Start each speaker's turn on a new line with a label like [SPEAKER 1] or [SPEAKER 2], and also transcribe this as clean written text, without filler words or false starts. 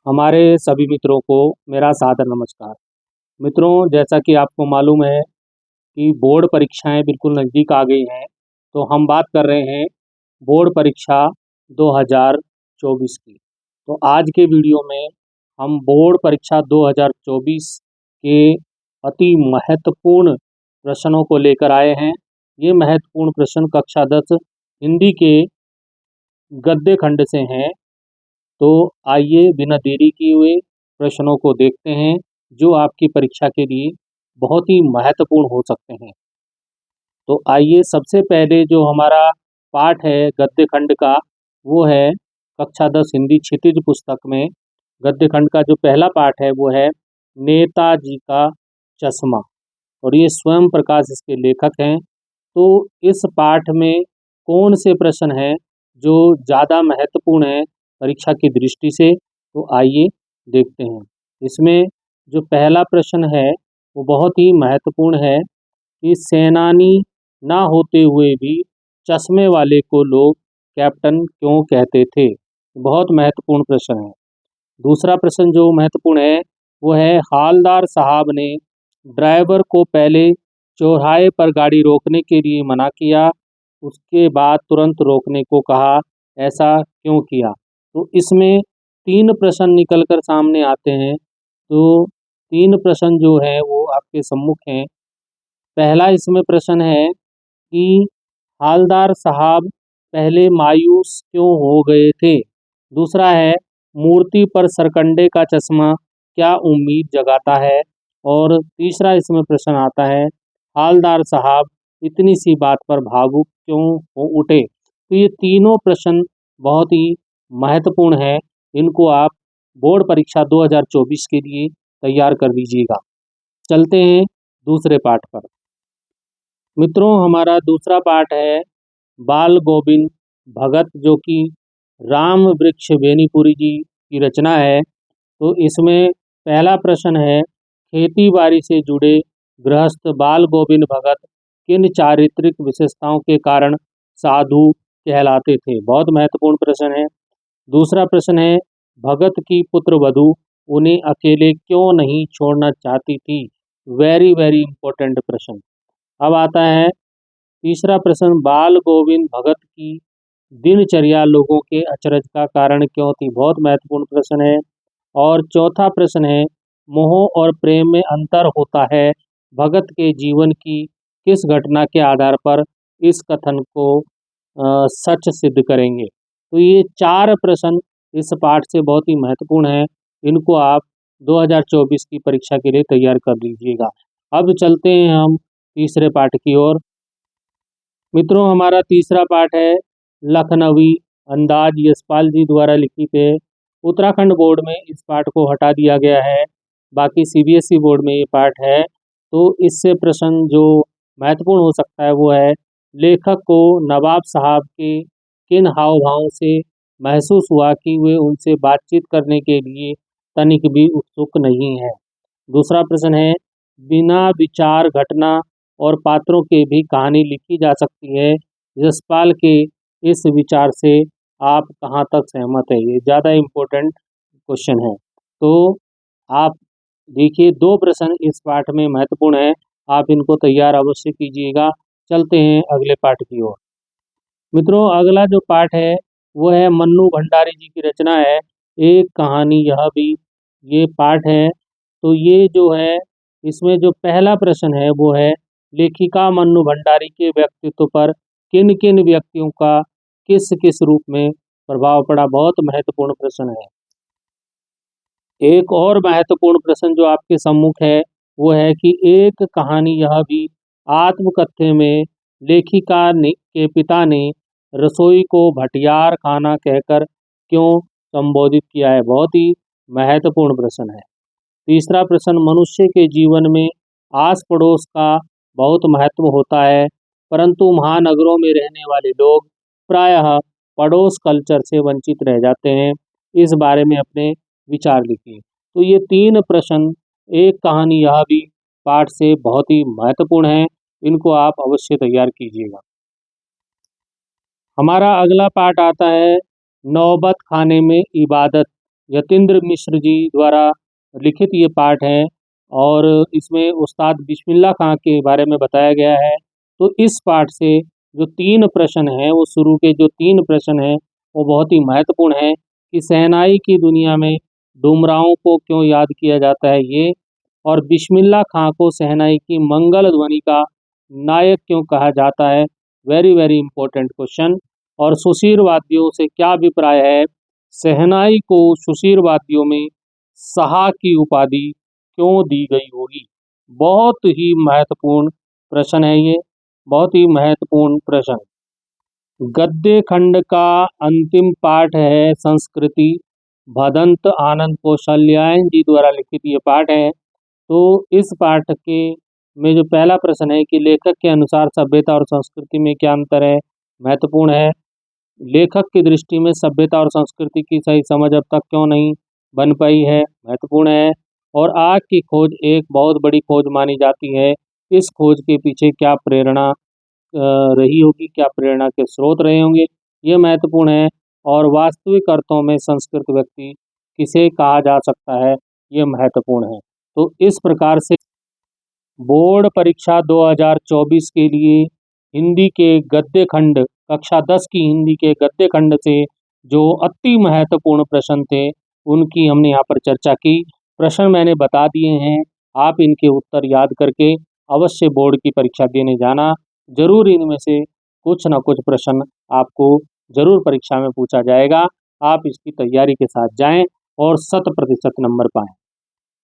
[SPEAKER 1] हमारे सभी मित्रों को मेरा सादर नमस्कार। मित्रों, जैसा कि आपको मालूम है कि बोर्ड परीक्षाएं बिल्कुल नज़दीक आ गई हैं, तो हम बात कर रहे हैं बोर्ड परीक्षा 2024 की। तो आज के वीडियो में हम बोर्ड परीक्षा 2024 के अति महत्वपूर्ण प्रश्नों को लेकर आए हैं। ये महत्वपूर्ण प्रश्न कक्षा 10 हिंदी के गद्य खंड से हैं। तो आइए बिना देरी किए हुए प्रश्नों को देखते हैं, जो आपकी परीक्षा के लिए बहुत ही महत्वपूर्ण हो सकते हैं। तो आइए, सबसे पहले जो हमारा पाठ है गद्य खंड का, वो है कक्षा 10 हिंदी क्षितिज पुस्तक में गद्य खंड का जो पहला पाठ है वो है नेताजी का चश्मा, और ये स्वयं प्रकाश इसके लेखक हैं। तो इस पाठ में कौन से प्रश्न हैं जो ज़्यादा महत्वपूर्ण हैं परीक्षा की दृष्टि से, तो आइए देखते हैं। इसमें जो पहला प्रश्न है वो बहुत ही महत्वपूर्ण है कि सेनानी ना होते हुए भी चश्मे वाले को लोग कैप्टन क्यों कहते थे। बहुत महत्वपूर्ण प्रश्न है। दूसरा प्रश्न जो महत्वपूर्ण है वो है हालदार साहब ने ड्राइवर को पहले चौराहे पर गाड़ी रोकने के लिए मना किया, उसके बाद तुरंत रोकने को कहा, ऐसा क्यों किया। तो इसमें तीन प्रश्न निकल कर सामने आते हैं। तो तीन प्रश्न जो है वो आपके सम्मुख हैं। पहला इसमें प्रश्न है कि हालदार साहब पहले मायूस क्यों हो गए थे। दूसरा है मूर्ति पर सरकंडे का चश्मा क्या उम्मीद जगाता है। और तीसरा इसमें प्रश्न आता है हालदार साहब इतनी सी बात पर भावुक क्यों हो उठे। तो ये तीनों प्रश्न बहुत ही महत्वपूर्ण है। इनको आप बोर्ड परीक्षा 2024 के लिए तैयार कर लीजिएगा। चलते हैं दूसरे पाठ पर। मित्रों, हमारा दूसरा पाठ है बाल गोविंद भगत, जो कि राम वृक्ष बेनीपुरी जी की रचना है। तो इसमें पहला प्रश्न है खेती बाड़ी से जुड़े गृहस्थ बाल गोविंद भगत किन चारित्रिक विशेषताओं के कारण साधु कहलाते थे। बहुत महत्वपूर्ण प्रश्न है। दूसरा प्रश्न है भगत की पुत्र वधू उन्हें अकेले क्यों नहीं छोड़ना चाहती थी। वेरी वेरी इंपॉर्टेंट प्रश्न। अब आता है तीसरा प्रश्न बाल गोविंद भगत की दिनचर्या लोगों के अचरज का कारण क्यों थी। बहुत महत्वपूर्ण प्रश्न है। और चौथा प्रश्न है मोह और प्रेम में अंतर होता है, भगत के जीवन की किस घटना के आधार पर इस कथन को सच सिद्ध करेंगे। तो ये चार प्रश्न इस पाठ से बहुत ही महत्वपूर्ण है। इनको आप 2024 की परीक्षा के लिए तैयार कर लीजिएगा। अब चलते हैं हम तीसरे पाठ की ओर। मित्रों, हमारा तीसरा पाठ है लखनवी अंदाज, यशपाल जी द्वारा लिखित है। उत्तराखंड बोर्ड में इस पाठ को हटा दिया गया है, बाकी सीबीएसई बोर्ड में ये पाठ है। तो इससे प्रश्न जो महत्वपूर्ण हो सकता है वो है लेखक को नवाब साहब के किन हाव भावों से महसूस हुआ कि वे उनसे बातचीत करने के लिए तनिक भी उत्सुक नहीं है। दूसरा प्रश्न है बिना विचार घटना और पात्रों के भी कहानी लिखी जा सकती है, यशपाल के इस विचार से आप कहाँ तक सहमत है। ये ज़्यादा इम्पोर्टेंट क्वेश्चन है। तो आप देखिए, दो प्रश्न इस पाठ में महत्वपूर्ण है, आप इनको तैयार अवश्य कीजिएगा। चलते हैं अगले पाठ की ओर। मित्रों, अगला जो पाठ है वो है मन्नू भंडारी जी की रचना है एक कहानी यह भी, ये पाठ है। तो ये जो है इसमें जो पहला प्रश्न है वो है लेखिका मन्नू भंडारी के व्यक्तित्व पर किन किन व्यक्तियों का किस किस रूप में प्रभाव पड़ा। बहुत महत्वपूर्ण प्रश्न है। एक और महत्वपूर्ण प्रश्न जो आपके सम्मुख है वो है कि एक कहानी यह भी आत्मकथ्य में लेखिका ने के पिता ने रसोई को भटियार खाना कहकर क्यों संबोधित किया है। बहुत ही महत्वपूर्ण प्रश्न है। तीसरा प्रश्न मनुष्य के जीवन में आस पड़ोस का बहुत महत्व होता है, परंतु महानगरों में रहने वाले लोग प्रायः पड़ोस कल्चर से वंचित रह जाते हैं। इस बारे में अपने विचार लिखिए। तो ये तीन प्रश्न एक कहानी यह भी पाठ से बहुत ही महत्वपूर्ण है। इनको आप अवश्य तैयार कीजिएगा। हमारा अगला पाठ आता है नौबत खाने में इबादत, यतीन्द्र मिश्र जी द्वारा लिखित ये पाठ है और इसमें उस्ताद बिस्मिल्लाह खां के बारे में बताया गया है। तो इस पाठ से जो 3 प्रश्न हैं, वो शुरू के जो 3 प्रश्न हैं वो बहुत ही महत्वपूर्ण हैं कि शहनाई की दुनिया में डुमरांव को क्यों याद किया जाता है ये, और बिस्मिल्लाह खां को शहनाई की मंगल ध्वनि का नायक क्यों कहा जाता है। Very very important question. और सुशीर वाद्यों से क्या अभिप्राय है, शहनाई को सुशीर वाद्यों में शाह की उपाधि क्यों दी गई होगी। बहुत ही महत्वपूर्ण प्रश्न है ये, बहुत ही महत्वपूर्ण प्रश्न। गद्य खंड का अंतिम पाठ है संस्कृति, भदंत आनंद कौशल्यायन जी द्वारा लिखित ये पाठ है। तो इस पाठ के में जो पहला प्रश्न है कि लेखक के अनुसार सभ्यता और संस्कृति में क्या अंतर है, महत्वपूर्ण है। लेखक की दृष्टि में सभ्यता और संस्कृति की सही समझ अब तक क्यों नहीं बन पाई है, महत्वपूर्ण है। और आग की खोज एक बहुत बड़ी खोज मानी जाती है, इस खोज के पीछे क्या प्रेरणा रही होगी, क्या प्रेरणा के स्रोत रहे होंगे, ये महत्वपूर्ण है। और वास्तविक अर्थों में संस्कृत व्यक्ति किसे कहा जा सकता है, ये महत्वपूर्ण है। तो इस प्रकार से बोर्ड परीक्षा 2024 के लिए हिंदी के गद्य खंड, कक्षा 10 की हिंदी के गद्य खंड से जो अति महत्वपूर्ण प्रश्न थे उनकी हमने यहाँ पर चर्चा की। प्रश्न मैंने बता दिए हैं, आप इनके उत्तर याद करके अवश्य बोर्ड की परीक्षा देने जाना। जरूर इनमें से कुछ न कुछ प्रश्न आपको जरूर परीक्षा में पूछा जाएगा। आप इसकी तैयारी के साथ जाएं और 100% नंबर पाएं।